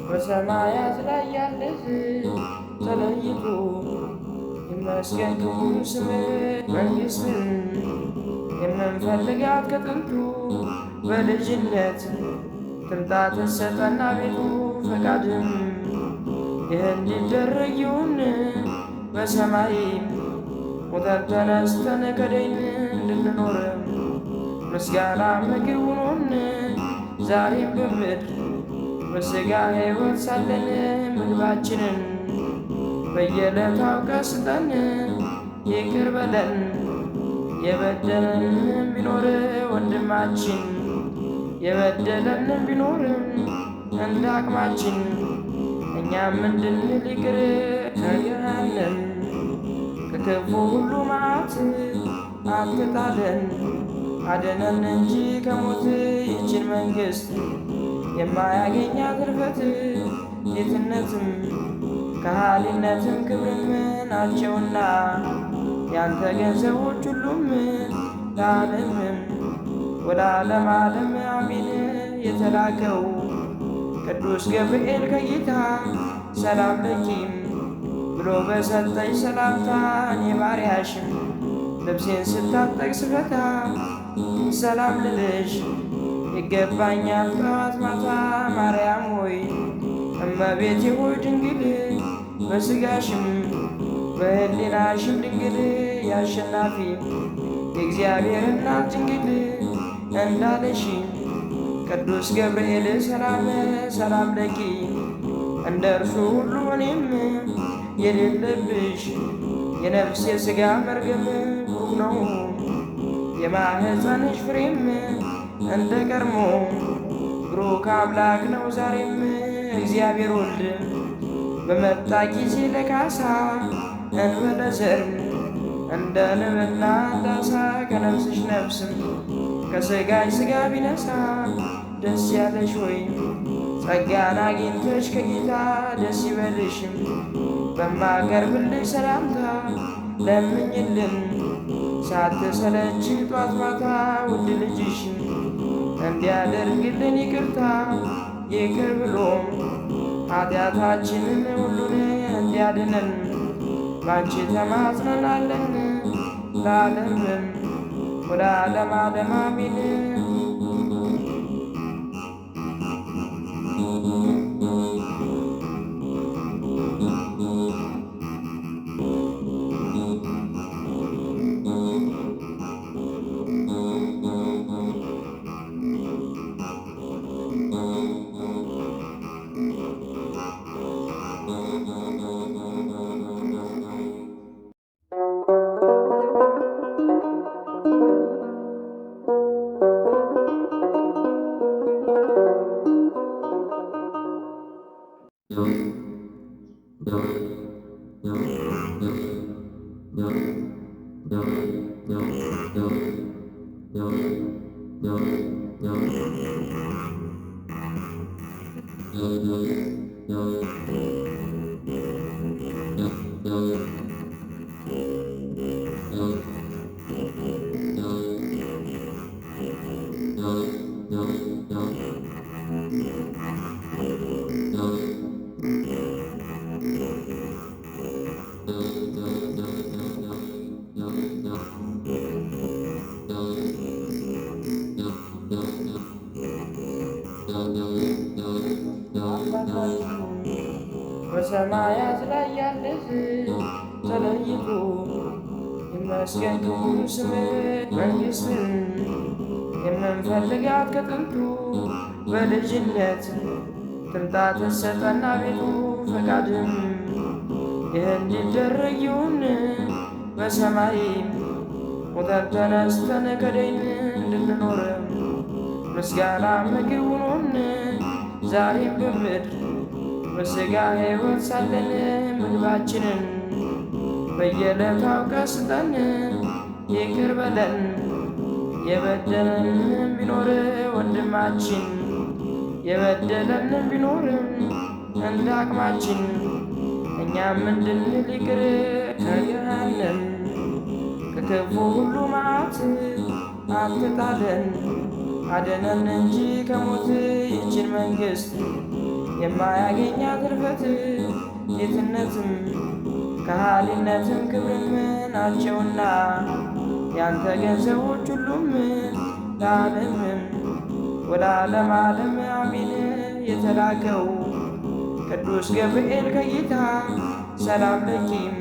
በሰማያት ላይ ያለህ ተለይቶ ይመስገን ክቡር ስምህ። መንግሥትን የምንፈልጋት ከጥንቱ በልጅነት ትምጣ ትሰጠና ቤቱ ፈቃድም ይህ እንዲደረግ ይሁን። በሰማይ ሞተን ተነስተን ከደይን እንድንኖር ምስጋና ምግብ ሆኖን ዛሬም በምድር በሥጋ ሕይወት ሳለን ምግባችንን በየዕለቱ አውቀህ ስጠን። ይቅር በለን የበደለንም ቢኖር ወንድማችን የበደለንም ቢኖር እንደ አቅማችን እኛም እንድንል ይቅር ከገሃነም ከክፉ ሁሉ መዓት አትጣለን አድነን እንጂ ከሞት ይችን መንግሥት የማያገኛት እርፈት ጌትነትም ከሃሊነትም ክብርም ናቸውና ያንተ ገንዘቦች ሁሉም ለዓለምም ወደ ዓለም ዓለም አሜን። የተላከው ቅዱስ ገብርኤል ከጌታ ሰላም ለኪም ብሎ በሰጠኝ ሰላምታ እኔ ባሪያሽም ልብሴን ስታጠቅ ስፈታ ሰላም ልልሽ ይገባኛል ጠዋት ማታ። ማርያም ሆይ እመቤቴ ሆይ ድንግል በሥጋሽም በሕሊናሽም ድንግል የአሸናፊ የእግዚአብሔር እናት ድንግል እንዳለሽ ቅዱስ ገብርኤል ሰላም ሰላም ለኪ እንደ እርሱ ሁሉ እኔም የሌለብሽ የነፍስ የሥጋ መርገም ብሩክ ነው የማኅፀንሽ ፍሬም እንደ ቀድሞ ብሩክ አምላክ ነው ዛሬም። እግዚአብሔር ወልድ በመጣ ጊዜ ለካሳ እንበለ ዘር እንደ ንብና እንዳሳ ከነፍስሽ ነፍስም ከሥጋሽ ሥጋ ቢነሳ ደስ ያለሽ ወይ ጸጋን አግኝተሽ ከጌታ ደስ ይበልሽም። በማቀርብልሽ ሰላምታ ለምኝልን ሳትሰለች ጧት ማታ ውድ ልጅሽ እንዲያደርግልን ይቅርታ ይቅር ብሎም ኃጢአታችንን ሁሉን እንዲያድነን ባንቺ ተማጽነናለን። ለዓለምም ወደ ዓለም ዓለም አሜን። በሰማያት ላይ ያለህ ተለይቶ ይመስገን ክቡር ስምህ። መንግሥትን የምንፈልጋት ከጥንቱ በልጅነት ትምጣ ትሰጠና ቤቱ ፈቃድም ይህ እንዲደረግ ይሁን በሰማይ ሞተን ተነስተን ከደይን እንድንኖር ምስጋና ምግብ ሆኖን ዛሬም በምድር በሥጋ ሕይወት ሳለን ምግባችንን በየዕለቱ አውቀህ ስጠን። ይቅር በለን የበደለንም ቢኖር ወንድማችን የበደለንም ቢኖር እንደ አቅማችን እኛም እንድንል ይቅር ከገሃነም ከክፉ ሁሉ መዓት አትጣለን አድነን እንጂ ከሞት ይችን መንግሥት የማያገኛት እርፈት ጌትነትም ከሃሊነትም ክብርም ናቸውና ያንተ ገንዘቦች ሁሉም ለዓለምም ወደ ዓለም ዓለም አሜን። የተላከው ቅዱስ ገብርኤል ከጌታ ሰላም ለኪም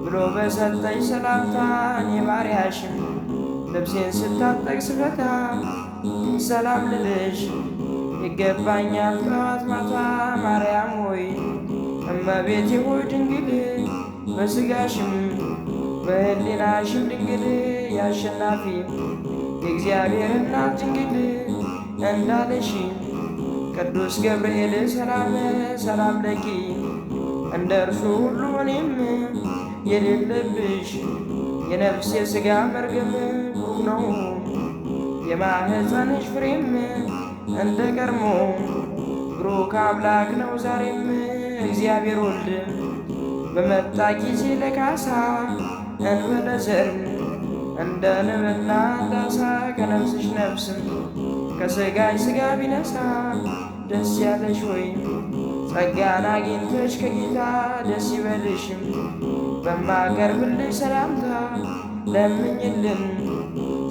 ብሎ በሰጠኝ ሰላምታ እኔ ባሪያሽም ልብሴን ስታጠቅ ስፈታ ሰላም ልልሽ ይገባኛል ጠዋት ማታ። ማርያም ሆይ እመቤቴ ሆይ ድንግል በሥጋሽም በሕሊናሽም ድንግል የአሸናፊ የእግዚአብሔር እናት ድንግል እንዳለሽ ቅዱስ ገብርኤል ሰላም ሰላም ለኪ እንደ እርሱ ሁሉ እኔም የሌለብሽ የነፍስ የሥጋ መርገም ብሩክ ነው የማኅፀንሽ ፍሬም እንደ ቀድሞ ብሩክ አምላክ ነው ዛሬም። እግዚአብሔር ወልድ በመጣ ጊዜ ለካሳ እንበለ ዘር እንደ ንብና እንዳሳ ከነፍስሽ ነፍስም ከሥጋሽ ሥጋ ቢነሳ ደስ ያለሽ ሆይ ጸጋን አግኝተሽ ከጌታ ደስ ይበልሽም። በማቀርብልሽ ሰላምታ ለምኝልን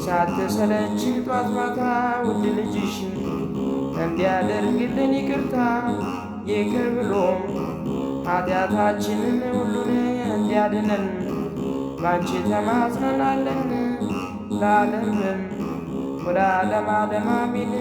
ሳትሰለች ጧት ማታ ውድ ልጅሽ እንዲያደርግልን ይቅርታ ይቅር ብሎም ኃጢአታችንን ሁሉን እንዲያድነን ባንቺ ተማጽነናለን። ለዓለምም ወደ ዓለም ዓለም አሜን።